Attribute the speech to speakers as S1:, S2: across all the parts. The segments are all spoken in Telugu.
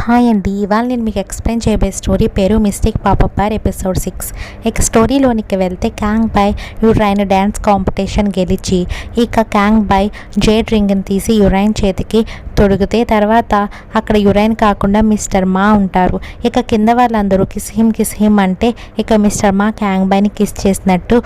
S1: హాయ్ అండి, ఇవాళ నేను మీకు ఎక్స్ప్లెయిన్ చేయబోయే స్టోరీ పేరు మిస్టేక్ పాపప్ ఎపిసోడ్ 6. ఇక స్టోరీలోనికి వెళ్తే క్యాంగ్ బై యురైన్ డ్యాన్స్ కాంపిటీషన్ గెలిచి ఇక క్యాంగ్ బై జేడ్ రింగ్ని తీసి యురైన్ చేతికి తొడిగితే తర్వాత అక్కడ యురైన్ కాకుండా మిస్టర్ మా ఉంటారు. ఇక కింద వాళ్ళందరూ కిస్ హిమ్ అంటే ఇక మిస్టర్ మా క్యాంగ్ బైని కిస్ చేసినట్టు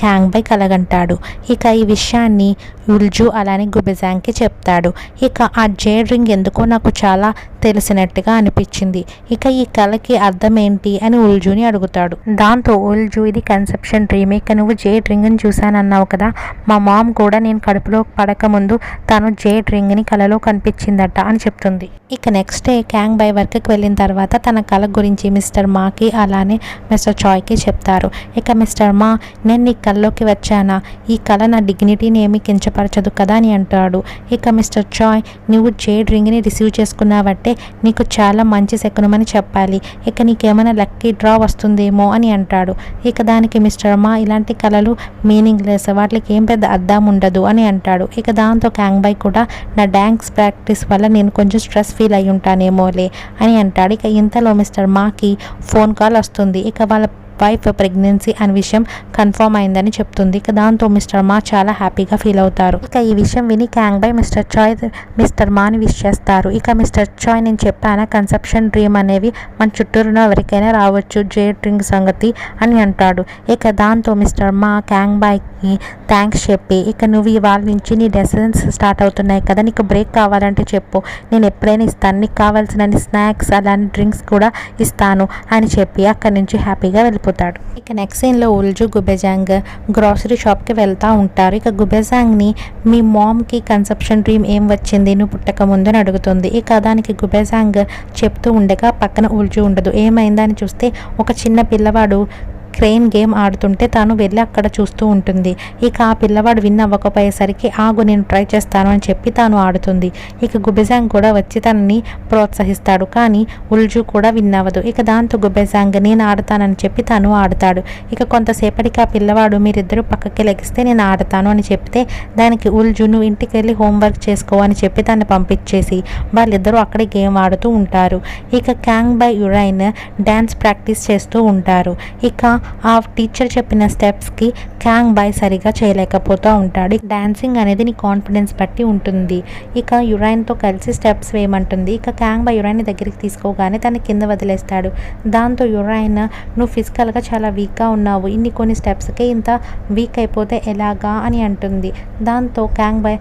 S1: క్యాంగ్ బై కలగంటాడు. ఇక ఈ విషయాన్ని ఉల్జు అలానే గుబెజాంగ్కి చెప్తాడు. ఇక ఆ జేడ్ రింగ్ ఎందుకో నాకు చాలా తెలిసినట్టుగా అనిపించింది. ఇక ఈ కళకి అర్థం ఏంటి అని ఉల్జుని అడుగుతాడు. దాంతో ఉల్జు, ఇది కన్సెప్షన్ డ్రీమ్. ఇక నువ్వు జేడ్ రింగ్ని చూశానన్నావు కదా, మా మామ్ కూడా నేను కడుపులో పడకముందు తను జేడ్ రింగ్ని కళలో కనిపించిందట అని చెప్తుంది. ఇక నెక్స్ట్ డే క్యాంగ్ బై వర్క్కి వెళ్ళిన తర్వాత తన కళ గురించి మిస్టర్ మాకి అలానే మిస్టర్ చాయ్కి చెప్తారు. ఇక మిస్టర్ మా, నేను నీ కళలోకి వచ్చానా, ఈ కళ నా డిగ్నిటీని ఏమీ కించపరచదు కదా అని అంటాడు. ఇక మిస్టర్ చాయ్, నువ్వు జేడ్ రింగ్ని రిసీవ్ చేసుకున్నావంటే నీకు చాలా మంచి శకునమని చెప్పాలి. ఇక నీకేమైనా లక్కీ డ్రా వస్తుందేమో అని అంటాడు. ఇక దానికి మిస్టర్ మా, ఇలాంటి కళలు మీనింగ్లెస్, వాటికి ఏం పెద్ద అర్థం ఉండదు అని అంటాడు. ఇక దాంతో క్యాంగ్ బై కూడా నా డాన్స్ ప్రాక్టీస్ వల్ల నేను కొంచెం స్ట్రెస్ ఫీల్ అయి ఉంటానేమోలే అని అంటాడు. ఇక ఇంతలో మిస్టర్ మాకి ఫోన్ కాల్ వస్తుంది. ఇక వాళ్ళ వైఫ్ ప్రెగ్నెన్సీ అనే విషయం కన్ఫర్మ్ అయిందని చెప్తుంది. ఇక దాంతో మిస్టర్ మా చాలా హ్యాపీగా ఫీల్ అవుతారు. ఇక ఈ విషయం విని క్యాంగ్ బై మిస్టర్ మాని విష్ చేస్తారు. ఇక మిస్టర్ చాయ్, నేను చెప్పానా కన్సెప్షన్ డ్రీమ్ అనేవి మన చుట్టూరున్న ఎవరికైనా రావచ్చు, జేడ్ రింగ్ సంగతి అని అంటాడు. ఇక దాంతో మిస్టర్ మా క్యాంగ్ బైకి థ్యాంక్స్ చెప్పి, ఇక నువ్వు ఇవాళ నుంచి నీ లెసన్స్ స్టార్ట్ అవుతున్నాయి కదా, నీకు బ్రేక్ కావాలంటే చెప్పు, నేను ఎప్పుడైనా ఇస్తాను, నీకు కావాల్సిన స్నాక్స్ అలానే డ్రింక్స్ కూడా ఇస్తాను అని చెప్పి అక్కడి నుంచి హ్యాపీగా వెళ్ళిపోతాడు. ఇక నెక్స్ట్ సీన్లో ఉల్జు గుబెజాంగ్ గ్రాసరీ షాప్కి వెళ్తూ ఉంటారు. ఇక గుబెజాంగ్ని మీ మామ్కి కన్సెప్షన్ డ్రీమ్ ఏం వచ్చింది నువ్వు పుట్టక ముందు అని అడుగుతుంది. ఇక దానికి గుబెజాంగ్ చెప్తూ ఉండగా పక్కన ఉల్జు ఉండదు. ఏమైందని చూస్తే ఒక చిన్న పిల్లవాడు క్రెయిన్ గేమ్ ఆడుతుంటే తాను వెళ్ళి అక్కడ చూస్తూ ఉంటుంది. ఇక ఆ పిల్లవాడు విన్ అవ్వకపోయేసరికి ఆగు నేను ట్రై చేస్తాను అని చెప్పి తాను ఆడుతుంది. ఇక గుబెజాంగ్ కూడా వచ్చి తనని ప్రోత్సహిస్తాడు. కానీ ఉల్జు కూడా విన్ అవ్వదు. ఇక దాంతో గుబెజాంగ్ నేను ఆడతానని చెప్పి తను ఆడతాడు. ఇక కొంతసేపటికి ఆ పిల్లవాడు మీరిద్దరూ పక్కకి లెగిస్తే నేను ఆడతాను అని చెప్తే దానికి ఉల్జు నువ్వు ఇంటికి వెళ్ళి హోంవర్క్ చేసుకో అని చెప్పి తను పంపించేసి వాళ్ళిద్దరూ అక్కడే గేమ్ ఆడుతూ ఉంటారు. ఇక క్యాంగ్ బై యురైన్ డ్యాన్స్ ప్రాక్టీస్ చేస్తూ ఉంటారు. ఇక ఆ టీచర్ చెప్పిన స్టెప్స్కి క్యాంగ్ బై సరిగా చేయలేకపోతూ ఉంటాడు. డాన్సింగ్ అనేది నీ కాన్ఫిడెన్స్ బట్టి ఉంటుంది. ఇక యురైన్తో కలిసి స్టెప్స్ వేయమంటుంది. ఇక క్యాంగ్ బై యురైన్ దగ్గరికి తీసుకోగానే తన కింద వదిలేస్తాడు. దాంతో యురైన్ నువ్వు ఫిజికల్గా చాలా వీక్గా ఉన్నావు, కొన్ని స్టెప్స్కే ఇంత వీక్ అయిపోతే ఎలాగా అని అంటుంది. దాంతో క్యాంగ్ బై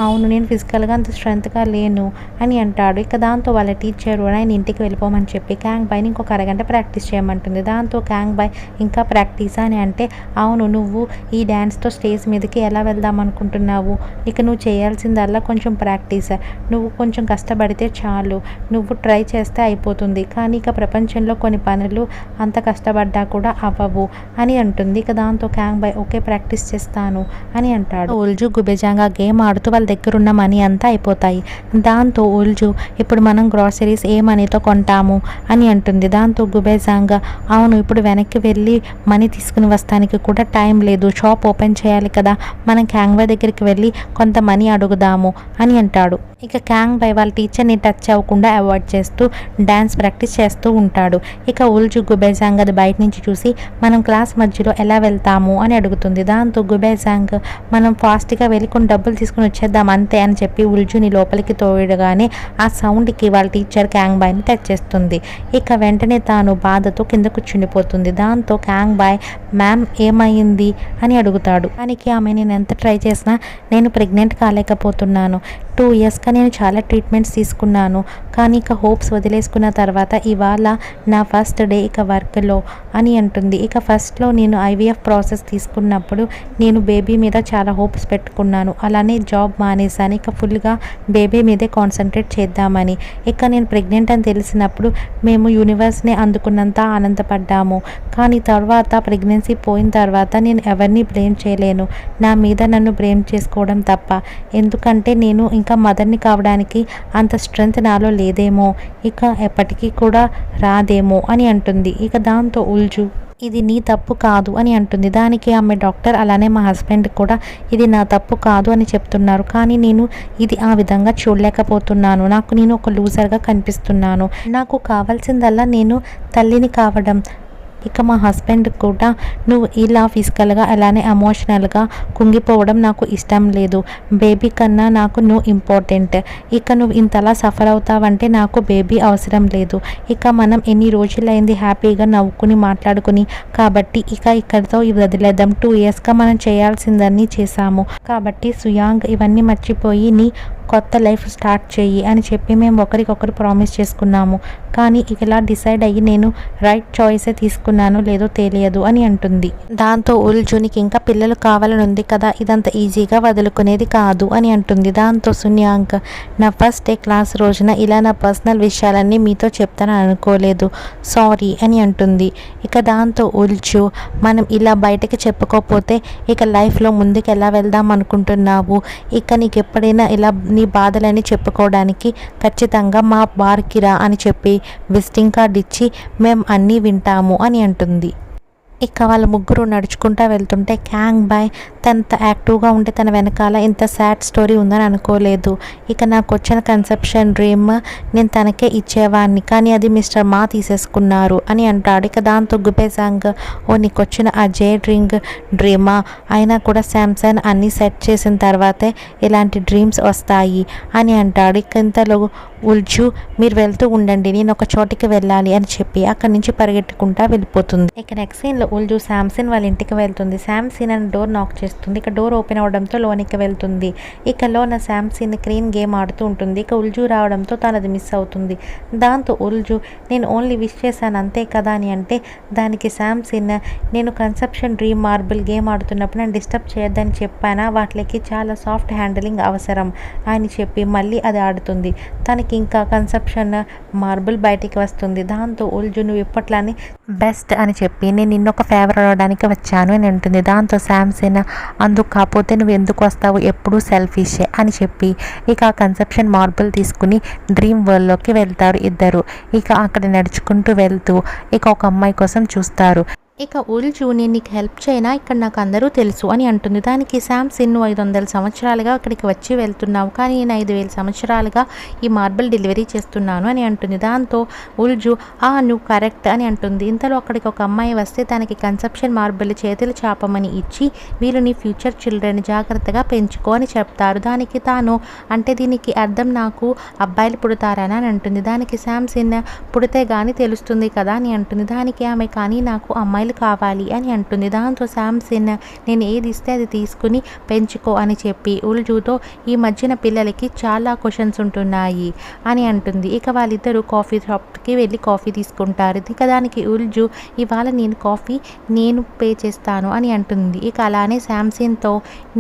S1: అవును నేను ఫిజికల్గా అంత స్ట్రెంత్గా లేను అని అంటాడు. ఇక దాంతో వాళ్ళ టీచర్ యురైన్ ఇంటికి వెళ్ళిపోమని చెప్పి క్యాంగ్ బైని ఇంకొక అరగంట ప్రాక్టీస్ చేయమంటుంది. దాంతో క్యాంగ్ బై ఇంకా ప్రాక్టీస్ అని అంటే అవును నువ్వు ఈ డ్యాన్స్తో స్టేజ్ మీదకి ఎలా వెళ్దాం అనుకుంటున్నావు, ఇక నువ్వు చేయాల్సిందల్లా కొంచెం ప్రాక్టీస్, నువ్వు కొంచెం కష్టపడితే చాలు, నువ్వు ట్రై చేస్తే అయిపోతుంది, కానీ ఇక ప్రపంచంలో కొన్ని పనులు అంత కష్టపడ్డా కూడా అవ్వవు అని అంటుంది. ఇక దాంతో క్యాంగ్ బై ఓకే ప్రాక్టీస్ చేస్తాను అని అంటాడు. ఉల్జు గుబెజాంగ్ ఆ గేమ్ ఆడుతూ వాళ్ళ దగ్గర ఉన్న మనీ అంతా అయిపోతాయి. దాంతో ఉల్జు ఇప్పుడు మనం గ్రాసరీస్ ఏ మనీతో కొంటాము అని అంటుంది. దాంతో గుబెజాంగ్ అవును ఇప్పుడు వెనక్కి వెళ్ళి మనీ తీసుకుని వస్తానికి కూడా టైం లేదు, షాప్ ఓపెన్ చేయాలి కదా, మనం క్యాంగ్ బై దగ్గరికి వెళ్ళి కొంత మనీ అడుగుదాము అని అంటాడు. ఇక క్యాంగ్ బై వాళ్ళ టీచర్ని టచ్ అవ్వకుండా అవాయిడ్ చేస్తూ డ్యాన్స్ ప్రాక్టీస్ చేస్తూ ఉంటాడు. ఇక ఉల్జు గుబెజాంగ్ అది బయట నుంచి చూసి మనం క్లాస్ మధ్యలో ఎలా వెళ్తాము అని అడుగుతుంది. దాంతో గుబెజాంగ్ మనం ఫాస్ట్గా వెళ్ళి కొన్ని డబ్బులు తీసుకుని వచ్చేద్దాం అంతే అని చెప్పి ఉల్జుని లోపలికి తోయడగానే ఆ సౌండ్కి వాళ్ళ టీచర్ క్యాంగ్ బైని టచ్ చేస్తుంది. ఇక వెంటనే తాను బాధతో కింద కూర్చుండిపోతుంది. దాంతో క్యాంగ్ బై మ్యామ్ ఏమైంది అని అడుగుతాడు. దానికి ఆమె నేను ఎంత ట్రై చేసినా నేను ప్రెగ్నెంట్ కాలేకపోతున్నాను, 2 ఇయర్స్గా నేను చాలా ట్రీట్మెంట్స్ తీసుకున్నాను, కానీ ఇక హోప్స్ వదిలేసుకున్న తర్వాత ఇవాళ నా ఫస్ట్ డే ఇక వర్క్లో అని అంటుంది. ఇక ఫస్ట్లో నేను IVF ప్రాసెస్ తీసుకున్నప్పుడు నేను బేబీ మీద చాలా హోప్స్ పెట్టుకున్నాను, అలానే జాబ్ మానేశాను, ఇక ఫుల్గా బేబీ మీదే కాన్సన్ట్రేట్ చేద్దామని. ఇక నేను ప్రెగ్నెంట్ అని తెలిసినప్పుడు మేము యూనివర్స్ని అందుకున్నంత ఆనందపడ్డాము, కానీ తర్వాత ప్రెగ్నెన్సీ పోయిన తర్వాత నేను ఎవరిని బ్లేమ్ చేయలేను, నా మీద నన్ను బ్లేమ్ చేసుకోవడం తప్ప, ఎందుకంటే నేను ఇంకా మదర్ని కావడానికి అంత స్ట్రెంగ్త్ నాలో లేదేమో, ఇక ఎప్పటికీ కూడా రాదేమో అని అంటుంది. ఇక దాంతో ఉల్జు ఇది నీ తప్పు కాదు అని అంటుంది. దానికి ఆమె డాక్టర్ అలానే మా హస్బెండ్ కూడా ఇది నా తప్పు కాదు అని చెప్తున్నారు. కానీ నేను ఇది ఆ విధంగా చూడలేకపోతున్నాను. నాకు నేను ఒక లూజర్గా కనిపిస్తున్నాను. నాకు కావాల్సిందల్లా నేను తల్లిని కావడం. ఇక మా హస్బెండ్ కూడా నువ్వు ఇలా ఫిజికల్గా అలానే ఎమోషనల్గా కుంగిపోవడం నాకు ఇష్టం లేదు. బేబీ కన్నా నాకు నువ్వు ఇంపార్టెంట్. ఇక నువ్వు ఇంతలా సఫర్ అవుతావంటే నాకు బేబీ అవసరం లేదు. ఇక మనం ఎన్ని రోజులైంది హ్యాపీగా నవ్వుకుని మాట్లాడుకుని. కాబట్టి ఇక ఇక్కడితో వదిలేద్దాం. 2 ఇయర్స్గా మనం చేయాల్సిందన్నీ చేశాము. కాబట్టి సుయాంగ్ ఇవన్నీ మర్చిపోయి నీ కొత్త లైఫ్ స్టార్ట్ చెయ్యి అని చెప్పి మేము ఒకరికొకరు ప్రామిస్ చేసుకున్నాము. కానీ ఇలా డిసైడ్ అయ్యి నేను రైట్ చాయిసే తీసుకున్నాను లేదో తెలియదు అని అంటుంది. దాంతో ఉల్జునికి ఇంకా పిల్లలు కావాలని ఉంది కదా, ఇదంతా ఈజీగా వదులుకునేది కాదు అని అంటుంది. దాంతో సున్యాంక్ నా ఫస్ట్ డే క్లాస్ రోజున ఇలా నా పర్సనల్ విషయాలన్నీ మీతో చెప్తానని అనుకోలేదు, సారీ అని అంటుంది. ఇక దాంతో ఉల్జు మనం ఇలా బయటకి చెప్పుకోకపోతే ఇక లైఫ్లో ముందుకు ఎలా వెళ్దాం అనుకుంటున్నావు? ఇక నీకు ఎప్పుడైనా ఇలా నీ బాధలని చెప్పుకోవడానికి ఖచ్చితంగా మా బార్కి రా అని చెప్పి విజిటింగ్ కార్డ్ ఇచ్చి మేము అన్నీ వింటాము అని అంటుంది. ఇక వాళ్ళ ముగ్గురు నడుచుకుంటూ వెళ్తుంటే క్యాంగ్ బాయ్ తనంత యాక్టివ్గా ఉంటే తన వెనకాల ఇంత సాడ్ స్టోరీ ఉందని అనుకోలేదు. ఇక నాకు వచ్చిన కన్సెప్షన్ డ్రీమ్ నేను తనకే ఇచ్చేవాడిని, కానీ అది మిస్టర్ మా తీసేసుకున్నారు అని అంటాడు. ఇక దాంతో గుబేజాంగ్ నీకు వచ్చిన ఆ జేడ్ రింగ్ డ్రీమా అయినా కూడా శాంసంగ్ అన్నీ సెట్ చేసిన తర్వాతే ఇలాంటి డ్రీమ్స్ వస్తాయి అని అంటాడు. ఇక ఇంతలో ఉల్జు మీరు వెళ్తూ ఉండండి, నేను ఒక చోటికి వెళ్ళాలి అని చెప్పి అక్కడి నుంచి పరిగెట్టుకుంటా వెళ్ళిపోతుంది. ఇక నెక్స్ట్ సీన్లో ఉల్జు శాంసన్ వాళ్ళ ఇంటికి వెళ్తుంది. శాంసన్ అని డోర్ నాక్ చేస్తుంది. ఇక డోర్ ఓపెన్ అవడంతో లోనికి వెళ్తుంది. ఇక లోన శాంసన్ క్రీన్ గేమ్ ఆడుతూ ఉంటుంది. ఇక ఉల్జు రావడంతో తను అది మిస్ అవుతుంది. దాంతో ఉల్జు నేను ఓన్లీ విష్ చేశాను అంతే కదా అని అంటే దానికి శాంసన్ నేను కన్సెప్షన్ డ్రీమ్ మార్బుల్ గేమ్ ఆడుతున్నప్పుడు నేను డిస్టర్బ్ చేయొద్దని చెప్పానా, వాటికి చాలా సాఫ్ట్ హ్యాండిలింగ్ అవసరం అని చెప్పి మళ్ళీ అది ఆడుతుంది. తనకి ఇంకా కన్సెప్షన్ మార్బుల్ బయటికి వస్తుంది. దాంతో ఉల్జు నువ్వు ఇప్పట్లానే బెస్ట్ అని చెప్పి నేను నిన్నొక ఫేవర్ అవ్వడానికి వచ్చాను అని అంటుంది. దాంతో శాంసన్ అందుకు కాకపోతే నువ్వు ఎందుకు వస్తావు, ఎప్పుడూ సెల్ఫిషే అని చెప్పి ఇక ఆ కన్సెప్షన్ మార్బుల్ తీసుకుని డ్రీమ్ వరల్డ్లోకి వెళ్తారు ఇద్దరు. ఇక అక్కడ నడుచుకుంటూ వెళ్తూ ఇక ఒక అమ్మాయి కోసం చూస్తారు. ఇక ఉల్జు నేను నీకు హెల్ప్ చేయనా, ఇక్కడ నాకు అందరూ తెలుసు అని అంటుంది. దానికి శాంసన్ నువ్వు 500 సంవత్సరాలుగా అక్కడికి వచ్చి వెళ్తున్నావు, కానీ నేను 5000 సంవత్సరాలుగా ఈ మార్బుల్ డెలివరీ చేస్తున్నాను అని అంటుంది. దాంతో ఉల్జు నువ్వు కరెక్ట్ అని అంటుంది. ఇంతలో అక్కడికి ఒక అమ్మాయి వస్తే తనకి కన్సెప్షన్ మార్బుల్ చేతులు చాపమని ఇచ్చి వీళ్ళు నీ ఫ్యూచర్ చిల్డ్రన్ జాగ్రత్తగా పెంచుకో అని చెప్తారు. దానికి తాను అంటే దీనికి అర్థం నాకు అబ్బాయిలు పుడతారని అని అంటుంది. దానికి శాంసన్ పుడితే కానీ తెలుస్తుంది కదా అని అంటుంది. దానికి ఆమె కానీ నాకు అమ్మాయి కావాలి అని అంటుంది. దాంతో శాంసన్ నేను ఏది ఇస్తే అది తీసుకుని పెంచుకో అని చెప్పి ఉల్జుతో ఈ మధ్యన పిల్లలకి చాలా క్వశ్చన్స్ ఉంటున్నాయి అని అంటుంది. ఇక వాళ్ళిద్దరూ కాఫీ షాప్కి వెళ్ళి కాఫీ తీసుకుంటారు. ఇక దానికి ఉల్జు ఇవాళ నేను పే చేస్తాను అని అంటుంది. ఇక అలానే శాంసన్తో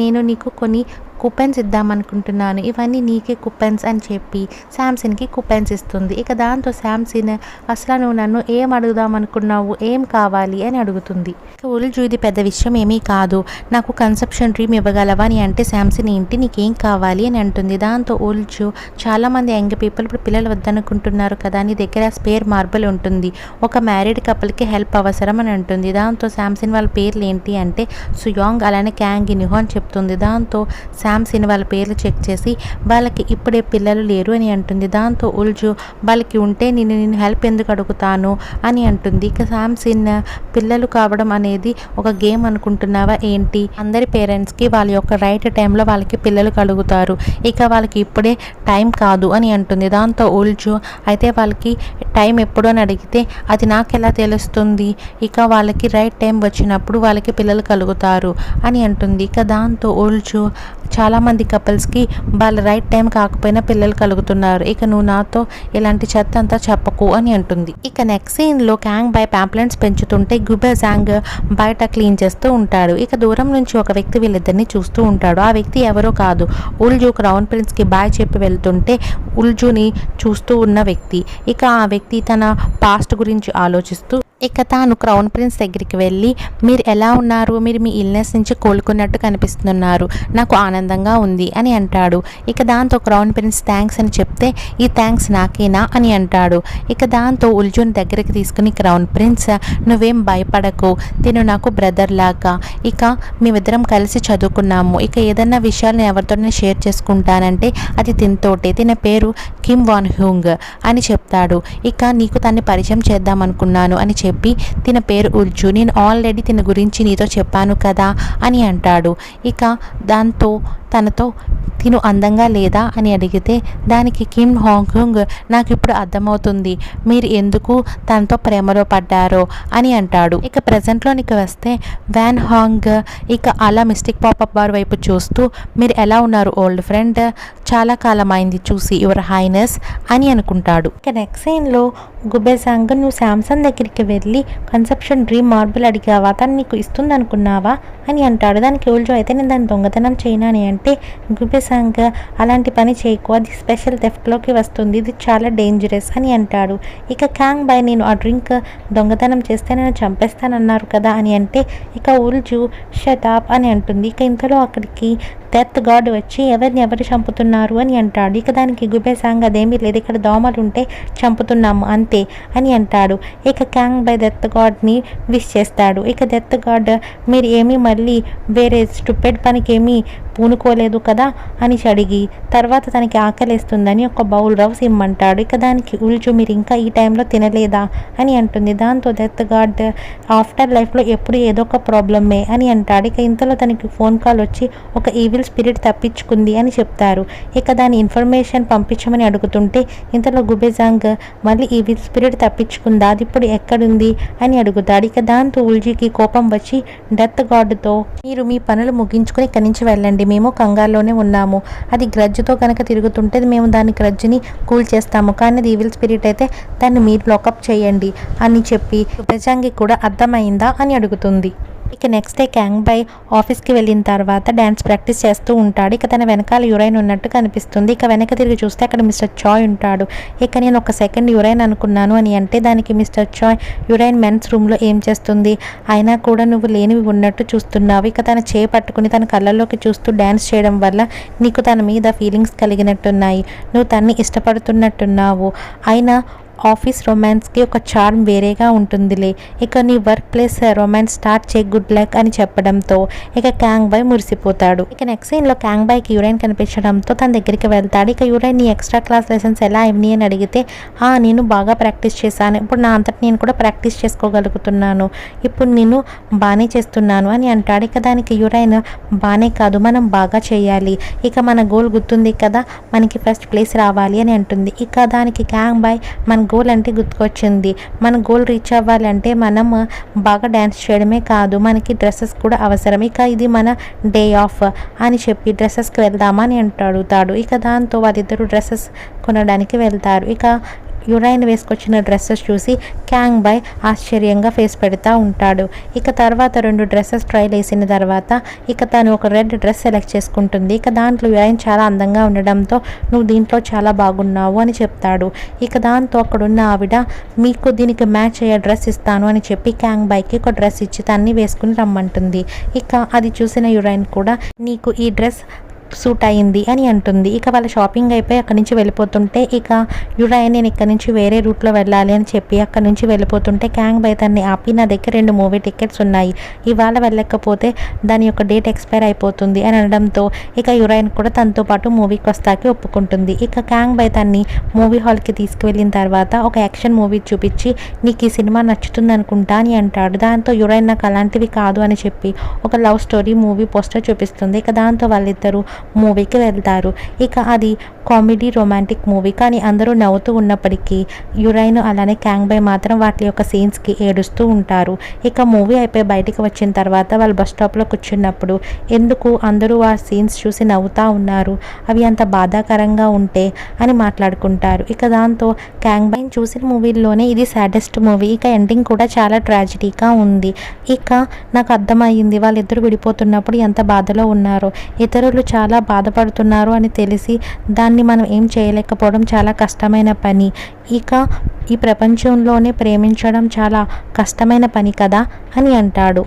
S1: నేను నీకు కొన్ని కూపెన్స్ ఇద్దామనుకుంటున్నాను, ఇవన్నీ నీకే కూపెన్స్ అని చెప్పి శాంసన్కి కూపెన్స్ ఇస్తుంది. ఇక దాంతో శాంసన్ అసలు నువ్వు నన్ను ఏం అడుగుదాం అనుకున్నావు, ఏం కావాలి అని అడుగుతుంది. ఇక ఉల్జు ఇది పెద్ద విషయం ఏమీ కాదు, నాకు కన్సెప్షన్ డ్రీమ్ ఇవ్వగలవా అని అంటే శాంసన్ ఏంటి నీకేం కావాలి అని అంటుంది. దాంతో ఉల్జు చాలామంది యంగ్ పీపుల్ ఇప్పుడు పిల్లలు వద్దనుకుంటున్నారు కదా, నీ దగ్గర స్పేర్ మార్బుల్ ఉంటుంది, ఒక మ్యారీడ్ కపుల్కి హెల్ప్ అవసరం అని అంటుంది. దాంతో శాంసన్ వాళ్ళ పేర్లు ఏంటి అంటే సుయాంగ్ అలానే క్యాంగ్ ఇన్హో అని చెప్తుంది. దాంతో శాంసన్ వాళ్ళ పేర్లు చెక్ చేసి వాళ్ళకి ఇప్పుడే పిల్లలు లేరు అని అంటుంది. దాంతో ఉల్జు వాళ్ళకి ఉంటే నేను హెల్ప్ ఎందుకు అడుగుతాను అని అంటుంది. ఇక శాంసన్ పిల్లలు కావడం అనేది ఒక గేమ్ అనుకుంటున్నావా ఏంటి, అందరి పేరెంట్స్కి వాళ్ళ యొక్క రైట్ టైంలో వాళ్ళకి పిల్లలు కలుగుతారు, ఇక వాళ్ళకి ఇప్పుడే టైం కాదు అని అంటుంది. దాంతో ఉల్జు అయితే వాళ్ళకి టైం ఎప్పుడు అని అడిగితే అది నాకు ఎలా తెలుస్తుంది, ఇక వాళ్ళకి రైట్ టైం వచ్చినప్పుడు వాళ్ళకి పిల్లలు కలుగుతారు అని అంటుంది. ఇక దాంతో ఉల్జు చాలామంది కపుల్స్కి వాళ్ళ రైట్ టైం కాకపోయినా పిల్లలు కలుగుతున్నారు, ఇక నువ్వు నాతో ఇలాంటి చెత్త అంతా చెప్పకు అని అంటుంది. ఇక నెక్స్ట్ సీన్లో క్యాంగ్ బాయ్ పాంప్లెంట్స్ పెంచుతుంటే గుబేజాంగ్ బయట క్లీన్ చేస్తూ ఉంటాడు. ఇక దూరం నుంచి ఒక వ్యక్తి వీళ్ళిద్దరిని చూస్తూ ఉంటాడు. ఆ వ్యక్తి ఎవరో కాదు, ఉల్జు క్రౌన్ ప్రిన్స్కి బాయ్ చెప్పి వెళ్తుంటే ఉల్జుని చూస్తూ ఉన్న వ్యక్తి. ఇక ఆ వ్యక్తి తన పాస్ట్ గురించి ఆలోచిస్తూ ఇక తాను క్రౌన్ ప్రిన్స్ దగ్గరికి వెళ్ళి, మీరు ఎలా ఉన్నారు, మీరు మీ ఇల్నెస్ నుంచి కోలుకున్నట్టు కనిపిస్తున్నారు, నాకు ఆనందంగా ఉంది అని అంటాడు. ఇక దాంతో క్రౌన్ ప్రిన్స్ థ్యాంక్స్ అని చెప్తే, ఈ థ్యాంక్స్ నాకేనా అని అంటాడు. ఇక దాంతో ఉల్జున్ దగ్గరికి తీసుకుని క్రౌన్ ప్రిన్స్, నువ్వేం భయపడకు, తిను నాకు బ్రదర్ లాగా, ఇక మేమిద్దరం కలిసి చదువుకున్నాము, ఇక ఏదన్నా విషయాలు నేను ఎవరితోనే షేర్ చేసుకుంటానంటే అది తినతోటే, తిన పేరు కిమ్ వాన్ హ్యూంగ్ అని చెప్తాడు. ఇక నీకు తన్ని పరిచయం చేద్దాం అనుకున్నాను అని చెప్పి, తిన పేరు ఉల్జు, నేను ఆల్రెడీ తిన గురించి నీతో చెప్పాను కదా అని అంటాడు. ఇక దాంతో తనతో తిను అందంగా లేదా అని అడిగితే, దానికి కిమ్ హాంగ్ నాకు ఇప్పుడు అర్థమవుతుంది మీరు ఎందుకు తనతో ప్రేమలో పడ్డారో అని అంటాడు. ఇక ప్రజెంట్లోనికి వస్తే వ్యాన్ హాంగ్ ఇక అలా మిస్టిక్ పాపప్ బార్ వైపు చూస్తూ, మీరు ఎలా ఉన్నారు ఓల్డ్ ఫ్రెండ్, చాలా కాలం అయింది చూసి యువర్ హైనెస్ అని అనుకుంటాడు. ఇక నెక్స్ట్ సీన్లో గుబేజాంగ్, నువ్వు శాంసంగ్ దగ్గరికి వెళ్ళి కన్సెప్షన్ డ్రీమ్ మార్బుల్ అడిగావా, తను నీకు ఇస్తుంది అనుకున్నావా అని అంటాడు. దానికి ఉల్జు, అయితే నేను దాన్ని దొంగతనం చేయను అని అంటే, గుబేజాంగ్ అలాంటి పని చేయకు, అది స్పెషల్ థెఫ్ట్లోకి వస్తుంది, ఇది చాలా డేంజరస్ అని అంటాడు. ఇక క్యాంగ్ బై, నేను ఆ డ్రింక్ దొంగతనం చేస్తే నేను చంపేస్తానన్నారు కదా అని అంటే, ఇక ఉల్జు షటాప్ అని అంటుంది. ఇక ఇంతలో అక్కడికి డెత్ గాడ్ వచ్చి, ఎవరు చంపుతున్నారు అని అంటాడు. ఇక దానికి గుబేజాంగ్, అదేమీ లేదు, ఇక్కడ దోమలు ఉంటే చంపుతున్నాము అంతే అని అంటాడు. ఇక క్యాంగ్ బై డెత్ గాడ్ని విష్ చేస్తాడు. ఇక డెత్ గాడ్, మీరు ఏమీ మళ్ళీ వేరే స్టూపిడ్ పనికి ఏమీ పూనుకోలేదు కదా అని అడిగి, తర్వాత తనకి ఆకలిస్తుందని ఒక బౌల్ రవ్స్ ఇమ్మంటాడు. ఇక దానికి ఉల్జు, మీరు ఇంకా ఈ టైంలో తినలేదా అని అంటుంది. దాంతో డెత్ గాడ్, ఆఫ్టర్ లైఫ్లో ఎప్పుడు ఏదో ఒక ప్రాబ్లమే అని అంటాడు. ఇక ఇంతలో తనకి ఫోన్ కాల్ వచ్చి ఒక ఈవిల్ స్పిరిట్ తప్పించుకుంది అని చెప్తారు. ఇక దాని ఇన్ఫర్మేషన్ పంపించమని అడుగుతుంటే, ఇంతలో గుబేజాంగ్, మళ్ళీ ఈవిల్ స్పిరిట్ తప్పించుకుందా, అది ఇప్పుడు ఎక్కడుంది అని అడుగుతాడు. ఇక దాంతో ఉల్జీకి కోపం వచ్చి డెత్ గాడ్తో, మీరు మీ పనులు ముగించుకొని ఇక్కడి నుంచి వెళ్ళండి, మేము కంగారులోనే ఉన్నాము, అది గ్రడ్జ్తో కనుక తిరుగుతుంటే మేము దాని గ్రడ్జ్ని కూల్ చేస్తాము, కానీ అది ఈవిల్ స్పిరిట్ అయితే దాన్ని మీరు లాకప్ చేయండి అని చెప్పి, గుబేజాంగ్కి కూడా అర్థమైందా అని అడుగుతుంది. ఇక నెక్స్ట్ డే క్యాంగ్ బై ఆఫీస్కి వెళ్ళిన తర్వాత డ్యాన్స్ ప్రాక్టీస్ చేస్తూ ఉంటాడు. ఇక తన వెనకాల యురైన్ ఉన్నట్టు కనిపిస్తుంది. ఇక వెనక తిరిగి చూస్తే అక్కడ మిస్టర్ చాయ్ ఉంటాడు. ఇక నేను ఒక సెకండ్ యురైన్ అనుకున్నాను అని అంటే, దానికి మిస్టర్ చాయ్, యురైన్ మెన్స్ రూమ్లో ఏం చేస్తుంది, అయినా కూడా నువ్వు లేనివి ఉన్నట్టు చూస్తున్నావు, ఇక తన చేయి పట్టుకుని తన కళ్ళల్లోకి చూస్తూ డ్యాన్స్ చేయడం వల్ల నీకు తన మీద ఫీలింగ్స్ కలిగినట్టున్నాయి, నువ్వు తన్ని ఇష్టపడుతున్నట్టున్నావు, అయినా ఆఫీస్ రొమాన్స్కి ఒక చార్మ్ వేరేగా ఉంటుందిలే, ఇక నీ వర్క్ ప్లేస్ రొమాన్స్ స్టార్ట్ చేయి, గుడ్ లక్ అని చెప్పడంతో ఇక క్యాంగ్ బై మురిసిపోతాడు. ఇక నెక్స్ట్ సీన్లో క్యాంగ్ బైకి యురైన్ కనిపించడంతో తన దగ్గరికి వెళ్తాడు. ఇక యురైన్, నీ ఎక్స్ట్రా క్లాస్ లెసన్స్ ఎలా అయినాయి అని అడిగితే, నేను బాగా ప్రాక్టీస్ చేశాను, ఇప్పుడు నా అంతటి నేను కూడా ప్రాక్టీస్ చేసుకోగలుగుతున్నాను, ఇప్పుడు నేను బాగానే చేస్తున్నాను అని అంటాడు. ఇక దానికి యురైన్, బాగానే కాదు, మనం బాగా చేయాలి, ఇక మన గోల్ గుర్తుంది కదా, మనకి ఫస్ట్ ప్లేస్ రావాలి అని అంటుంది. ఇక దానికి క్యాంగ్ బై, మన గోల్ అంటే గుర్తుకొచ్చింది, మన గోల్ రీచ్ అవ్వాలంటే మనం బాగా డ్యాన్స్ చేయడమే కాదు, మనకి డ్రెస్సెస్ కూడా అవసరం, ఇక ఇది మన డే ఆఫ్ అని చెప్పి డ్రెస్సెస్కి వెళ్దామా అని అడుగుతాడు. ఇక దాంతో వాళ్ళిద్దరూ డ్రెస్సెస్ కొనడానికి వెళ్తారు. ఇక యురైన్ వేసుకొచ్చిన డ్రెస్సెస్ చూసి క్యాంగ్ బై ఆశ్చర్యంగా ఫేస్ పెడతా ఉంటాడు. ఇక తర్వాత 2 డ్రెస్సెస్ ట్రైల్ వేసిన తర్వాత ఇక తను ఒక రెడ్ డ్రెస్ సెలెక్ట్ చేసుకుంటుంది. ఇక దాంట్లో యురైన్ చాలా అందంగా ఉండడంతో, నువ్వు దీంట్లో చాలా బాగున్నావు అని చెప్తాడు. ఇక దాంతో అక్కడున్న ఆవిడ, మీకు దీనికి మ్యాచ్ అయ్యే డ్రెస్ ఇస్తాను అని చెప్పి క్యాంగ్ బైకి ఒక డ్రెస్ ఇచ్చి తన్ని వేసుకుని రమ్మంటుంది. ఇక అది చూసిన యురైన్ కూడా, నీకు ఈ డ్రెస్ సూట్ అయింది అని అంటుంది. ఇక వాళ్ళ షాపింగ్ అయిపోయి అక్కడి నుంచి వెళ్ళిపోతుంటే, ఇక యురైన్, నేను ఇక్కడ నుంచి వేరే రూట్లో వెళ్ళాలి అని చెప్పి అక్కడి నుంచి వెళ్ళిపోతుంటే, క్యాంగ్ బై తన్ని ఆపి, నా దగ్గర 2 మూవీ టికెట్స్ ఉన్నాయి, ఇవాళ వెళ్ళకపోతే దాని యొక్క డేట్ ఎక్స్పైర్ అయిపోతుంది అని అనడంతో ఇక యురైన్ కూడా తనతో పాటు మూవీకి వస్తాకి ఒప్పుకుంటుంది. ఇక క్యాంగ్ బై తన్ని మూవీ హాల్కి తీసుకువెళ్ళిన తర్వాత ఒక యాక్షన్ మూవీ చూపించి, నీకు ఈ సినిమా నచ్చుతుంది అనుకుంటా అని అంటాడు. దాంతో యురైన్, నాకు అలాంటివి కాదు అని చెప్పి ఒక లవ్ స్టోరీ మూవీ పోస్టర్ చూపిస్తుంది. ఇక దాంతో వాళ్ళిద్దరూ మూవీకి వెళ్తారు. ఇక అది కామెడీ రొమాంటిక్ మూవీ, కానీ అందరూ నవ్వుతూ ఉన్నప్పటికీ యురైన్ అలానే క్యాంగ్ బై మాత్రం వాటి యొక్క సీన్స్కి ఏడుస్తూ ఉంటారు. ఇక మూవీ అయిపోయి బయటికి వచ్చిన తర్వాత వాళ్ళు బస్ స్టాప్లో కూర్చున్నప్పుడు, ఎందుకు అందరూ ఆ సీన్స్ చూసి నవ్వుతూ ఉన్నారు, అవి అంత బాధాకరంగా ఉంటే అని మాట్లాడుకుంటారు. ఇక దాంతో క్యాంగ్ బై చూసిన మూవీల్లోనే ఇది సాడెస్ట్ మూవీ, ఇక ఎండింగ్ కూడా చాలా ట్రాజిడీగా ఉంది. ఇక నాకు అర్థమయ్యింది వాళ్ళిద్దరు విడిపోతున్నప్పుడు ఎంత బాధలో ఉన్నారో, ఇతరులు చాలా బాధపడుతున్నారు అని తెలిసి దాన్ని దాన్ని మనం ఏం చేయలేకపోవడం చాలా కష్టమైన పని. ఇక ఈ ప్రపంచంలోనే ప్రేమించడం చాలా కష్టమైన పని కదా అని అంటాడు.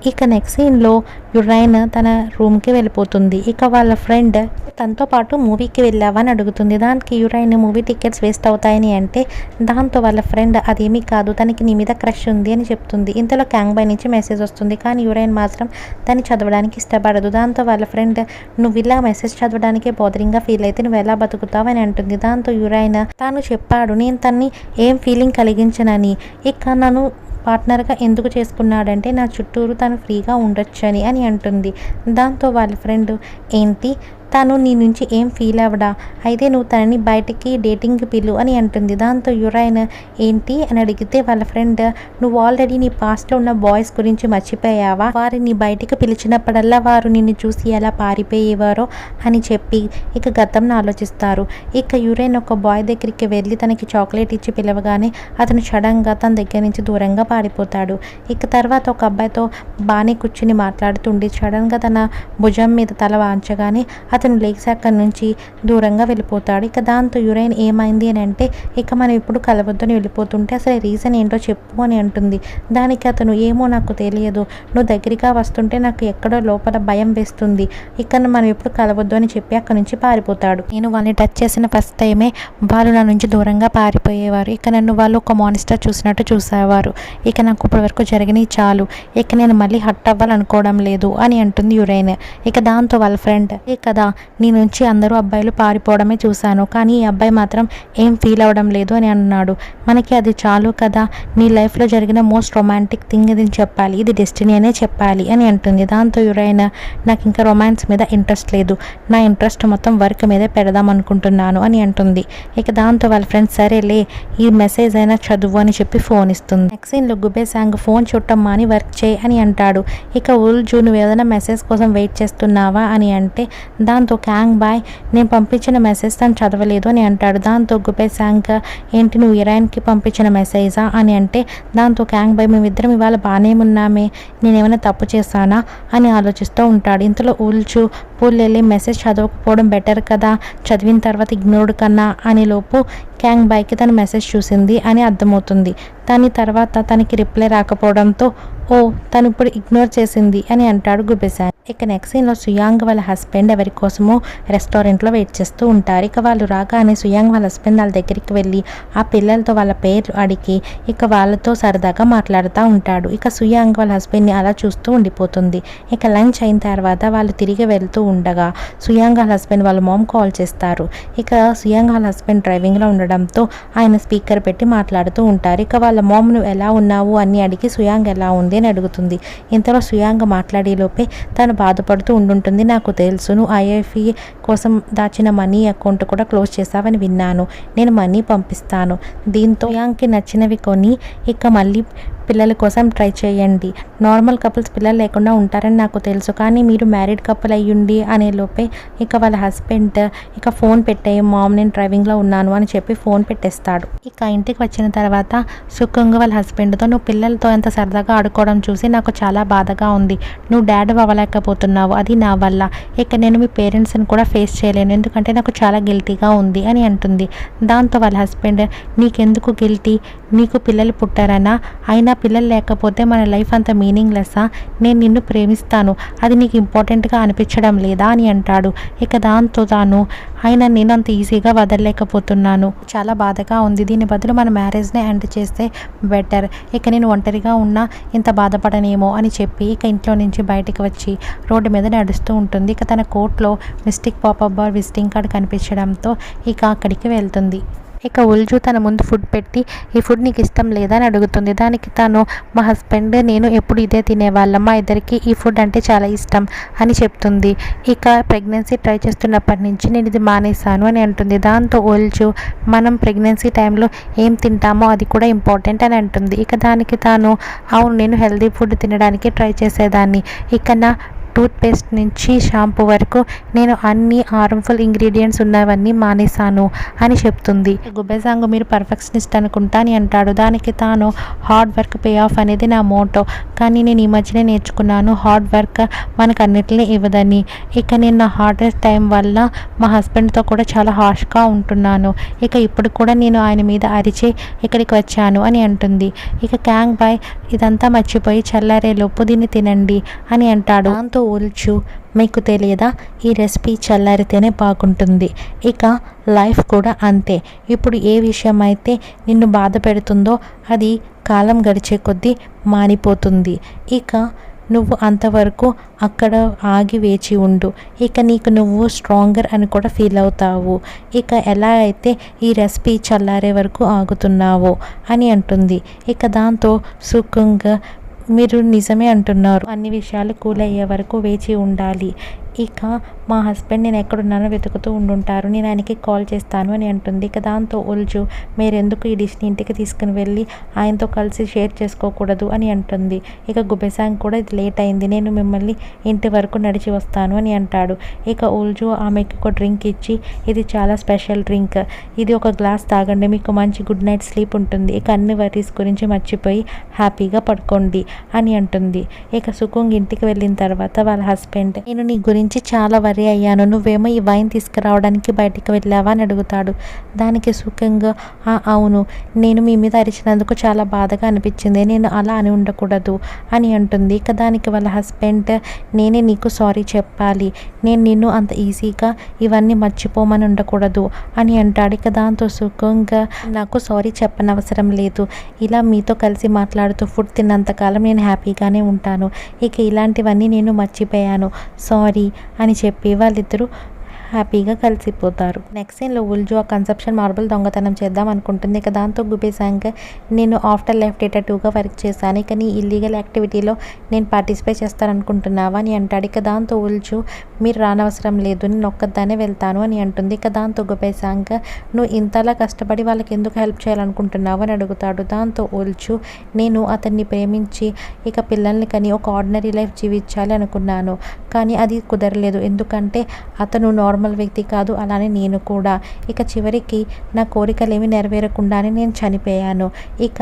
S1: ఇక నెక్స్ట్ సీన్లో యురైన్ తన రూమ్కి వెళ్ళిపోతుంది. ఇక వాళ్ళ ఫ్రెండ్ తనతో పాటు మూవీకి వెళ్ళావా అని అడుగుతుంది. దానికి యురైన్ మూవీ టికెట్స్ వేస్ట్ అవుతాయని అంటే దాంతో వాళ్ళ ఫ్రెండ్ అదేమీ కాదు, తనకి నీ మీద క్రష్ ఉంది అని చెప్తుంది. ఇంతలో క్యాంగ్ బై నుంచి మెసేజ్ వస్తుంది. కానీ యురైన్ మాత్రం దాన్ని చదవడానికి ఇష్టపడదు. దాంతో వాళ్ళ ఫ్రెండ్ నువ్వు ఇలా మెసేజ్ చదవడానికే బోదరింగ్గా ఫీల్ అయితే నువ్వు ఎలా బతుకుతావు అని అంటుంది. దాంతో యురైన్ తాను చెప్పాడు నేను తన్ని ఏం ఫీలింగ్ కలిగించనని, ఇక నన్ను పార్ట్నర్గా ఎందుకు చేసుకున్నాడంటే నా చుట్టూరు తను ఫ్రీగా ఉండొచ్చని అని అంటుంది. దాంతో వాళ్ళ ఫ్రెండ్ ఏంటి తను నీ నుంచి ఏం ఫీల్ అవ్వడా, అయితే నువ్వు తనని బయటికి డేటింగ్కి పిలు అని అంటుంది. దాంతో యురైన్ ఏంటి అని అడిగితే వాళ్ళ ఫ్రెండ్ నువ్వు ఆల్రెడీ నీ పాస్ట్లో ఉన్న బాయ్స్ గురించి మర్చిపోయావా, వారిని బయటికి పిలిచినప్పుడల్లా వారు నిన్ను చూసి ఎలా పారిపోయేవారో అని చెప్పి ఇక గతంను ఆలోచిస్తారు. ఇక యురైన్ ఒక బాయ్ దగ్గరికి వెళ్ళి తనకి చాక్లెట్ ఇచ్చి పిలవగానే అతను సడన్గా తన దగ్గర నుంచి దూరంగా పారిపోతాడు. ఇక తర్వాత ఒక అబ్బాయితో బాగానే కూర్చుని మాట్లాడుతుండి సడన్గా తన భుజం మీద తల వాంచగానే అతను లేక్స్ అక్కడి నుంచి దూరంగా వెళ్ళిపోతాడు. ఇక దాంతో యురైన్ ఏమైంది అని అంటే ఇక మనం ఇప్పుడు కలవద్దని వెళ్ళిపోతుంటే అసలు రీజన్ ఏంటో చెప్పు అని అంటుంది. దానికి అతను ఏమో నాకు తెలియదు, నువ్వు దగ్గరగా వస్తుంటే నాకు ఎక్కడో లోపల భయం వేస్తుంది, ఇక మనం ఎప్పుడు కలవద్దు అని చెప్పి అక్కడి నుంచి పారిపోతాడు. నేను వాళ్ళని టచ్ చేసిన ఫస్ట్ టైమే వాళ్ళు నా నుంచి దూరంగా పారిపోయేవారు, ఇక నన్ను వాళ్ళు ఒక మానిస్టర్ చూసినట్టు చూసేవారు, ఇక నాకు ఇప్పటి వరకు జరిగినవి చాలు, ఇక నేను మళ్ళీ హట్ అవ్వాలనుకోవడం లేదు అని అంటుంది యురైన్. ఇక దాంతో వాళ్ళ ఫ్రెండ్ కదా నీ నుంచి అందరూ అబ్బాయిలు పారిపోవడమే చూశాను, కానీ ఈ అబ్బాయి మాత్రం ఏం ఫీల్ అవ్వడం లేదు అని అన్నాడు. మనకి అది చాలు కదా, నీ లైఫ్లో జరిగిన మోస్ట్ రొమాంటిక్ థింగ్ ఇది చెప్పాలి, ఇది డెస్టినీ అనే చెప్పాలి అని అంటుంది. దాంతో యురైన్ నాకు ఇంకా రొమాన్స్ మీద ఇంట్రెస్ట్ లేదు, నా ఇంట్రెస్ట్ మొత్తం వర్క్ మీదే పెడదాం అనుకుంటున్నాను అని అంటుంది. ఇక దాంతో వాళ్ళ ఫ్రెండ్స్ సరేలే ఈ మెసేజ్ అయినా చదువు అని చెప్పి ఫోన్ ఇస్తుంది. నెక్స్ట్ సీన్లో గుబేసాంగ్ ఫోన్ చూడటం మాని వర్క్ చేయి అని అంటాడు. ఇక ఉల్జు నువ్వు ఏదైనా మెసేజ్ కోసం వెయిట్ చేస్తున్నావా అని అంటే దాంతో క్యాంగ్ బాయ్ నేను పంపించిన మెసేజ్ తను చదవలేదు అని అంటాడు. దాంతో గుబేసాంగ్ ఏంటి నువ్వు యురైన్కి పంపించిన మెసేజా అని అంటే దాంతో క్యాంగ్ బాయ్ మేమిద్దరం ఇవాళ బాగానే ఉన్నామే, నేనేమైనా తప్పు చేశానా అని ఆలోచిస్తూ ఉంటాడు. ఇంతలో ఉల్జు పూల్ వెళ్ళి మెసేజ్ చదవకపోవడం బెటర్ కదా, చదివిన తర్వాత ఇగ్నోర్డ్ కన్నా అని లోపు క్యాంగ్ బాయ్కి తన మెసేజ్ చూసింది అని అర్థమవుతుంది. దాని తర్వాత తనకి రిప్లై రాకపోవడంతో ఓ తను ఇప్పుడు ఇగ్నోర్ చేసింది అని అంటాడు గుబేసాంగ్. ఇక నెక్స్ట్ సీన్లో సుయాంగ్ వాళ్ళ హస్బెండ్ ఎవరి కోసమో రెస్టారెంట్లో వెయిట్ చేస్తూ ఉంటారు. ఇక వాళ్ళు రాగానే సుయాంగ్ వాళ్ళ హస్బెండ్ వాళ్ళ దగ్గరికి వెళ్ళి ఆ పిల్లలతో వాళ్ళ పేర్లు అడిగి ఇక వాళ్ళతో సరదాగా మాట్లాడుతూ ఉంటాడు. ఇక సుయాంగ్ వాళ్ళ హస్బెండ్ని అలా చూస్తూ ఉండిపోతుంది. ఇక లంచ్ అయిన తర్వాత వాళ్ళు తిరిగి వెళ్తూ ఉండగా సుయాంగ్ వాళ్ళ హస్బెండ్ వాళ్ళ మామ్ కాల్ చేస్తారు. ఇక సుయాంగ్ వాళ్ళ హస్బెండ్ డ్రైవింగ్లో ఉండడంతో ఆయన స్పీకర్ పెట్టి మాట్లాడుతూ ఉంటారు. ఇక వాళ్ళ మామ్ నువ్వు ఎలా ఉన్నావు అని అడిగి సుయాంగ్ ఎలా ఉంది అని అడుగుతుంది. ఇంతలో సుయాంగ్ మాట్లాడేలోపే తను బాధపడుతూ ఉండుంటుంది. నాకు తెలుసు నువ్వు ఐఎఫ్ఈ కోసం దాచిన మనీ అకౌంట్ కూడా క్లోజ్ చేసావని విన్నాను, నేను మనీ పంపిస్తాను, దీంతో సుయాంగ్కి నచ్చినవి కొని ఇక మళ్ళీ పిల్లల కోసం ట్రై చేయండి, నార్మల్ కపుల్స్ పిల్లలు లేకుండా ఉంటారని నాకు తెలుసు, కానీ మీరు మ్యారీడ్ కపుల్ అయ్యుండి అనే లోపే ఇక వాళ్ళ హస్బెండ్ ఇక ఫోన్ పెట్టేయి మామ్ నేను డ్రైవింగ్లో ఉన్నాను అని చెప్పి ఫోన్ పెట్టేస్తాడు. ఇక ఇంటికి వచ్చిన తర్వాత సుఖంగా వాళ్ళ హస్బెండ్తో నువ్వు పిల్లలతో ఎంత సరదాగా ఆడుకోవడం చూసి నాకు చాలా బాధగా ఉంది, నువ్వు డాడ్ అవ్వలేకపోతున్నావు, అది నా వల్ల, ఇక నేను మీ పేరెంట్స్ని కూడా ఫేస్ చేయలేను ఎందుకంటే నాకు చాలా గిల్టీగా ఉంది అని అంటుంది. దాంతో వాళ్ళ హస్బెండ్ నీకెందుకు గిల్టీ, నీకు పిల్లలు పుట్టారనా, అయినా పిల్లలు లేకపోతే మన లైఫ్ అంత మీనింగ్లెస్సా, నేను నిన్ను ప్రేమిస్తాను అది నీకు ఇంపార్టెంట్గా అనిపించడం లేదా అని అంటాడు. ఇక దాంతో తాను అయినా నేను అంత ఈజీగా వదలలేకపోతున్నాను, చాలా బాధగా ఉంది, దీని బదులు మన మ్యారేజ్నే ఎండ్ చేస్తే బెటర్, ఇక నేను ఒంటరిగా ఉన్నా ఇంత బాధపడనేమో అని చెప్పి ఇక ఇంట్లో నుంచి బయటికి వచ్చి రోడ్డు మీద నడుస్తూ ఉంటుంది. ఇక తన కోట్లో mystic popup bar visiting card కనిపించడంతో ఇక అక్కడికి వెళ్తుంది. ఇక ఉల్జు తన ముందు ఫుడ్ పెట్టి ఈ ఫుడ్ నీకు ఇష్టం లేదా అని అడుగుతుంది. దానికి తను మా హస్బెండ్ నేను ఎప్పుడు ఇదే తినేవాళ్ళం, మా ఇద్దరికి ఈ ఫుడ్ అంటే చాలా ఇష్టం అని చెప్తుంది. ఇక ప్రెగ్నెన్సీ ట్రై చేస్తున్నప్పటి నుంచి నేను ఇది మానేశాను అని అంటుంది. దాంతో ఉల్జు మనం ప్రెగ్నెన్సీ టైంలో ఏం తింటామో అది కూడా ఇంపార్టెంట్ అని అంటుంది. ఇక దానికి తాను అవును నేను హెల్దీ ఫుడ్ తినడానికి ట్రై చేసేదాన్ని, ఇక నా టూత్పేస్ట్ నుంచి షాంపూ వరకు నేను అన్ని హార్మ్ఫుల్ ఇంగ్రీడియంట్స్ ఉన్నవన్నీ మానేశాను అని చెప్తుంది. గుబెజాంగ్ మీరు పర్ఫెక్షనిస్ట్ అనుకుంటా అని అంటాడు. దానికి తాను హార్డ్ వర్క్ పే ఆఫ్ అనేది నా మోటో, కానీ నేను ఈ మధ్యనే నేర్చుకున్నాను హార్డ్ వర్క్ మనకు అన్నిటినీ ఇవ్వదని. ఇక నేను నా హార్డెస్ట్ టైం వల్ల మా హస్బెండ్తో కూడా చాలా హార్ష్గా ఉంటున్నాను. ఇక ఇప్పుడు కూడా నేను ఆయన మీద అరిచి ఇక్కడికి వచ్చాను అని అంటుంది. ఇక క్యాంగ్ బాయ్ ఇదంతా మర్చిపోయి చల్లారేలోపు దీన్ని తినండి అని అంటాడు. దాంతో ఉల్చు మీకు తెలియదా, ఈ రెసిపీ చల్లారితేనే బాగుంటుంది. ఇక లైఫ్ కూడా అంతే. ఇప్పుడు ఏ విషయం అయితే నిన్ను బాధ పెడుతుందో అది కాలం గడిచే కొద్దీ మానిపోతుంది. ఇక నువ్వు అంతవరకు అక్కడ ఆగి వేచి ఉండు. ఇక నీకు నువ్వు స్ట్రాంగర్ అని కూడా ఫీల్ అవుతావు. ఇక ఎలా అయితే ఈ రెసిపీ చల్లారే వరకు ఆగుతున్నావో అని అంటుంది. ఇక దాంతో సుకుంగ్ మీరు నిజమే అంటున్నారు, అన్ని విషయాలు కూల్ అయ్యే వరకు వేచి ఉండాలి. ఇక మా హస్బెండ్ నేను ఎక్కడున్నానో వెతుకుతూ ఉండుంటారు, నేను ఆయనకి కాల్ చేస్తాను అని అంటుంది. ఇక దాంతో ఉల్జు మీరెందుకు ఈ డిష్ని ఇంటికి తీసుకుని వెళ్ళి ఆయనతో కలిసి షేర్ చేసుకోకూడదు అని అంటుంది. ఇక గుబెసాంగ్ కూడా ఇది లేట్ అయింది, నేను మిమ్మల్ని ఇంటి వరకు నడిచి వస్తాను అని అంటాడు. ఇక ఉల్జు ఆమెకి ఒక డ్రింక్ ఇచ్చి ఇది చాలా స్పెషల్ డ్రింక్, ఇది ఒక గ్లాస్ తాగండి, మీకు మంచి గుడ్ నైట్ స్లీప్ ఉంటుంది. ఇక అన్ని వరీస్ గురించి మర్చిపోయి హ్యాపీగా పడుకోండి అని అంటుంది. ఇక సుకుంగ్ ఇంటికి వెళ్ళిన తర్వాత వాళ్ళ హస్బెండ్ నేను నీ గురించి చాలా వరి అయ్యాను, నువ్వేమో ఈ వైన్ తీసుకురావడానికి బయటికి వెళ్ళావా అని అడుగుతాడు. దానికి సుఖంగా అవును, నేను మీ మీద అరిచినందుకు చాలా బాధగా అనిపించింది, నేను అలా అని ఉండకూడదు అని అంటుంది. ఇక దానికి వాళ్ళ హస్బెండ్ నేనే నీకు సారీ చెప్పాలి, నేను నిన్ను అంత ఈజీగా ఇవన్నీ మర్చిపోమని ఉండకూడదు అని అంటాడు. ఇక దాంతో సుఖంగా నాకు సారీ చెప్పనవసరం లేదు, ఇలా మీతో కలిసి మాట్లాడుతూ ఫుడ్ తిన్నంతకాలం నేను హ్యాపీగానే ఉంటాను, ఇక ఇలాంటివన్నీ నేను మర్చిపోయాను, సారీ అని చెప్పి వాళ్ళిద్దరూ హ్యాపీగా కలిసిపోతారు. నెక్స్ట్ సీన్లో ఉల్జు ఆ కన్సెప్షన్ మార్బుల్ దొంగతనం చేద్దాం అనుకుంటుంది. ఇక దాంతో గుబేసాంగ్ నేను ఆఫ్టర్ లైఫ్ డిటెక్టివ్గా వర్క్ చేశాను, ఇక నీ ఇల్లీగల్ యాక్టివిటీలో నేను పార్టిసిపేట్ చేస్తాననుకుంటున్నావా అని అంటాడు. ఇక దాంతో ఉల్జు మీరు రానవసరం లేదు, నేను ఒక్కదానే వెళ్తాను అని అంటుంది. ఇక దాంతో గుబేసాంగ్ నువ్వు ఇంతలా కష్టపడి వాళ్ళకి ఎందుకు హెల్ప్ చేయాలనుకుంటున్నావు అని అడుగుతాడు. దాంతో ఉల్జు నేను అతన్ని ప్రేమించి ఇక పిల్లల్ని కని ఒక ఆర్డినరీ లైఫ్ జీవించాలి అనుకున్నాను, కానీ అది కుదరలేదు, ఎందుకంటే అతను నార్మల్ వ్యక్తి కాదు, అలానే నేను కూడా. ఇక చివరికి నా కోరికలేమి నెరవేరకుండానే నేను చనిపోయాను. ఇక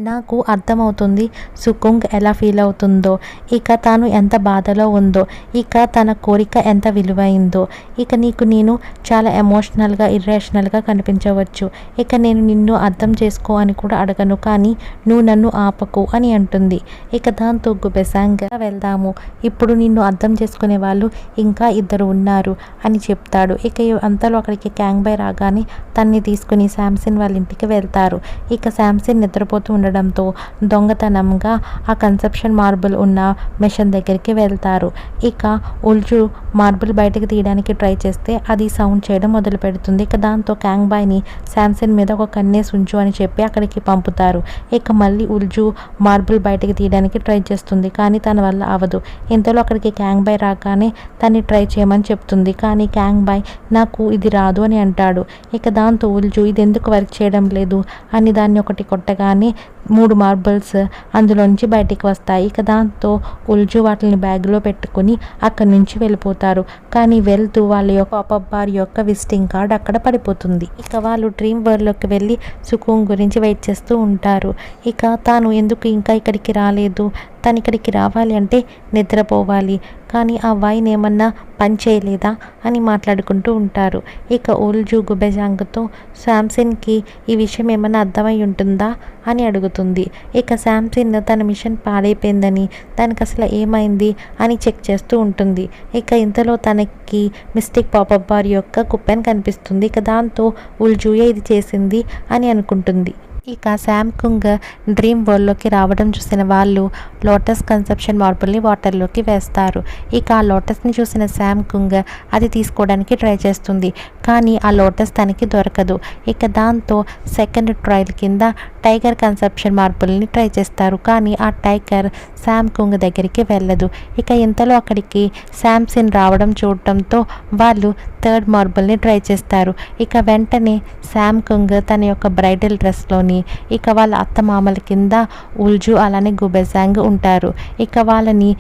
S1: నాకు అర్థమవుతుంది సుకుంగ్ ఎలా ఫీల్ అవుతుందో, ఇక తాను ఎంత బాధలో ఉందో, ఇక తన కోరిక ఎంత విలువైందో. ఇక నేను చాలా ఎమోషనల్గా ఇర్రేషనల్గా కనిపించవచ్చు, ఇక నేను నిన్ను అర్థం చేసుకో అని కూడా అడగను, కానీ నువ్వు నన్ను ఆపకు అని అంటుంది. ఇక దాంతో గుబెసాంగ్ వెళ్దాము, ఇప్పుడు నిన్ను అర్థం చేసుకునే వాళ్ళు ఇంకా ఇద్దరు ఉన్నారు అని చెప్తాడు. ఇక అంతలో అక్కడికి క్యాంగ్ బాయ్ రాగానే తన్ని తీసుకుని శాంసన్ వాళ్ళ ఇంటికి వెళ్తారు. ఇక శాంసన్ నిద్రపోతూ ఉండడంతో దొంగతనంగా ఆ కన్సెప్షన్ మార్బుల్ ఉన్న మెషిన్ దగ్గరికి వెళ్తారు. ఇక ఉల్జు మార్బుల్ బయటకు తీయడానికి ట్రై చేస్తే అది సౌండ్ చేయడం మొదలు పెడుతుంది. ఇక దాంతో క్యాంగ్ బాయ్ని శాంసన్ మీద ఒక కన్నేసి ఉంచు అని చెప్పి అక్కడికి పంపుతారు. ఇక మళ్ళీ ఉల్జు మార్బుల్ బయటకు తీయడానికి ట్రై చేస్తుంది, కానీ తన వల్ల అవదు. ఇంతలో అక్కడికి క్యాంగ్ బాయ్ రాగానే తన్ని ట్రై చేయమని చెప్తుంది, కానీ క్యాంగ్ బాయ్ నాకు ఇది రాదు అని అంటాడు. ఇక దాంతో ఉల్జు ఇది ఎందుకు వర్క్ చేయడం లేదు అని దాన్ని ఒకటి కొట్టగానే 3 మార్బుల్స్ అందులో నుంచి బయటికి వస్తాయి. ఇక దాంతో ఉల్జు వాటిని బ్యాగ్లో పెట్టుకుని అక్కడి నుంచి వెళ్ళిపోతారు. కానీ వెళ్తూ వాళ్ళ యొక్క పాపప్ బార్ యొక్క విజిటింగ్ కార్డ్ అక్కడ పడిపోతుంది. ఇక వాళ్ళు డ్రీమ్ వరల్డ్లోకి వెళ్ళి సుకుంగ్ గురించి వెయిట్ చేస్తూ ఉంటారు. ఇక తాను ఎందుకు ఇంకా ఇక్కడికి రాలేదు, తను ఇక్కడికి రావాలి అంటే నిద్రపోవాలి, కానీ ఆ వైన్ ఏమన్నా పని చేయలేదా అని మాట్లాడుకుంటూ ఉంటారు. ఇక ఉల్జు గుబెజాంగ్తో శాంసన్కి ఈ విషయం ఏమన్నా అర్థమై ఉంటుందా అని అడుగుతుంది. ఇక శాంసన్ తన మిషన్ పాడైపోయిందని, దానికి అసలు ఏమైంది అని చెక్ చేస్తూ ఉంటుంది. ఇక ఇంతలో తనకి మిస్టేక్ పాపప్ బార్ యొక్క కుపెన్ కనిపిస్తుంది. ఇక దాంతో ఉల్జుయే ఇది చేసింది అని అనుకుంటుంది. ఇక శాంకుంగ్ డ్రీమ్ వరల్డ్లోకి రావడం చూసిన వాళ్ళు లోటస్ కన్సెప్షన్ మార్బుల్ని వాటర్లోకి వేస్తారు. ఇక ఆ లోటస్ని చూసిన శాంకుంగ్ అది తీసుకోవడానికి ట్రై చేస్తుంది, కానీ ఆ లోటస్ తనకి దొరకదు. ఇక దాంతో సెకండ్ ట్రయల్ కింద టైగర్ కన్సెప్షన్ మార్బుల్ని ట్రై చేస్తారు, కానీ ఆ టైగర్ శాంకుంగ్ దగ్గరికి వెళ్ళదు. ఇక ఇంతలో అక్కడికి శాంసన్ రావడం చూడటంతో వాళ్ళు థర్డ్ మార్బుల్ని ట్రై చేస్తారు. ఇక వెంటనే శాంకుంగ్ తన యొక్క బ్రైడల్ డ్రెస్లోని ఇక వాళ్ళ అత్తమామల కింద ఉల్జు అలానే గుబెజాంగ్ ఉంటారు. ఇక వాళ్ళని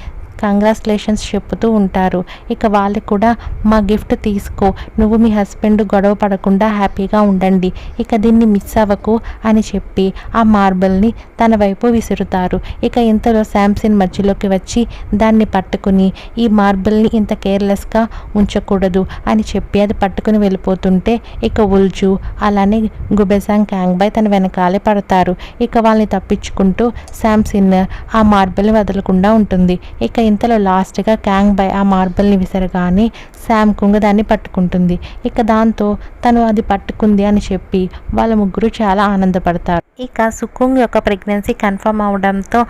S1: కంగ్రాచులేషన్స్ చెప్పుతూ ఉంటారు. ఇక వాళ్ళు కూడా మా గిఫ్ట్ తీసుకో, నువ్వు మీ హస్బెండ్ గొడవ పడకుండా హ్యాపీగా ఉండండి, ఇక దీన్ని మిస్ అవ్వకు అని చెప్పి ఆ మార్బుల్ని తన వైపు విసురుతారు. ఇక ఇంతలో శాంసన్ మధ్యలోకి వచ్చి దాన్ని పట్టుకుని ఈ మార్బుల్ని ఇంత కేర్లెస్గా ఉంచకూడదు అని చెప్పి అది పట్టుకుని వెళ్ళిపోతుంటే ఇక ఉల్జు అలానే గుబెజాంగ్ క్యాంగ్బాయ్ తన వెనకాలే పడతారు. ఇక వాళ్ళని తప్పించుకుంటూ శాంసన్ ఆ మార్బుల్ని వదలకుండా ఉంటుంది. ఇక ఇంతలో లాస్ట్గా క్యాంగ్బాయ్ ఆ మార్బుల్ని విసరగానే శాంకుంగ్ దాన్ని పట్టుకుంటుంది. ఇక దాంతో తను అది పట్టుకుంది అని చెప్పి వాళ్ళ ముగ్గురు చాలా ఆనందపడతారు. ఇక సుకుంగ్ యొక్క ప్రెగ్నెన్సీ కన్ఫర్మ్ అవడంతో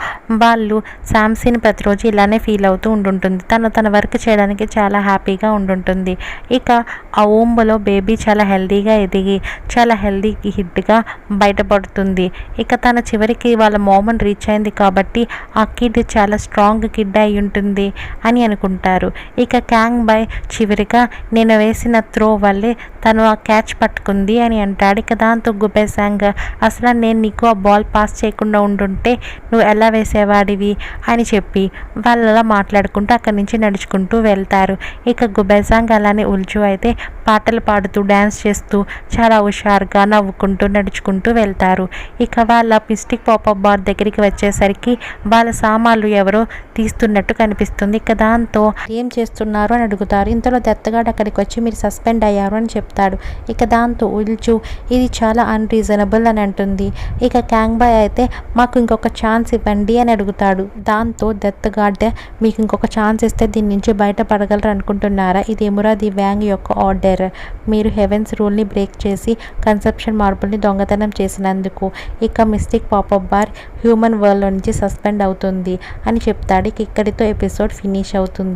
S1: వాళ్ళు శాంసన్ ప్రతిరోజు ఇలానే ఫీల్ అవుతూ ఉంటుంటుంది. తన వర్క్ చేయడానికి చాలా హ్యాపీగా ఉంటుంటుంది. ఇక ఆ ఓంబలో బేబీ చాలా హెల్దీగా ఎదిగి చాలా హెల్దీ హిడ్గా బయటపడుతుంది. ఇక తన చివరికి వాళ్ళ మోమన్ రీచ్ అయింది కాబట్టి ఆ కిడ్ చాలా స్ట్రాంగ్ కిడ్ అయి ఉంటుంది అని అనుకుంటారు. ఇక క్యాంగ్బాయ్ చివరిగా నేను వేసిన త్రో వల్లే తను ఆ క్యాచ్ పట్టుకుంది అని అంటాడు. ఇక దాంతో గుబెజాంగ్ అసలు నేను నీకు ఆ బాల్ పాస్ చేయకుండా ఉండుంటే నువ్వు ఎలా వేసేవాడివి అని చెప్పి వాళ్ళు అలా మాట్లాడుకుంటూ అక్కడి నుంచి నడుచుకుంటూ వెళ్తారు. ఇక గుబెజాంగ్ అలానే ఉల్జు అయితే పాటలు పాడుతూ డ్యాన్స్ చేస్తూ చాలా హుషారుగా నవ్వుకుంటూ నడుచుకుంటూ వెళ్తారు. ఇక వాళ్ళ మిస్టిక్ పాపప్ బార్ దగ్గరికి వచ్చేసరికి వాళ్ళ సామాన్లు ఎవరో తీస్తున్నట్టు కనిపిస్తుంది. ఇక దాంతో ఏం చేస్తున్నారు అని అడుగుతారు. ఇంతలో దత్తగాడు అక్కడికి వచ్చి మీరు సస్పెండ్ అయ్యారు అని చెప్తాడు. ఇక దాంతో ఉల్జు ఇది చాలా అన్రీజనబుల్ అని అంటుంది. ఇక క్యాంగ్బాయ్ అయితే మాకు ఇంకొక ఛాన్స్ ఇవ్వండి అని అడుగుతాడు. దాంతో దత్తగాడ్ మీకు ఇంకొక ఛాన్స్ ఇస్తే దీని నుంచి బయటపడగలరు అనుకుంటున్నారా, ఇదేమురా ది వ్యాంగ్ యొక్క ఆర్డర్, మీరు హెవెన్స్ రూల్ని బ్రేక్ చేసి కన్సెప్షన్ మార్బుల్ని దొంగతనం చేసినందుకు ఇక mystic popup bar human world నుంచి సస్పెండ్ అవుతుంది అని చెప్తాడు. ఇక్కడితో ఎపిసోడ్ ఫినిష్ అవుతుంది.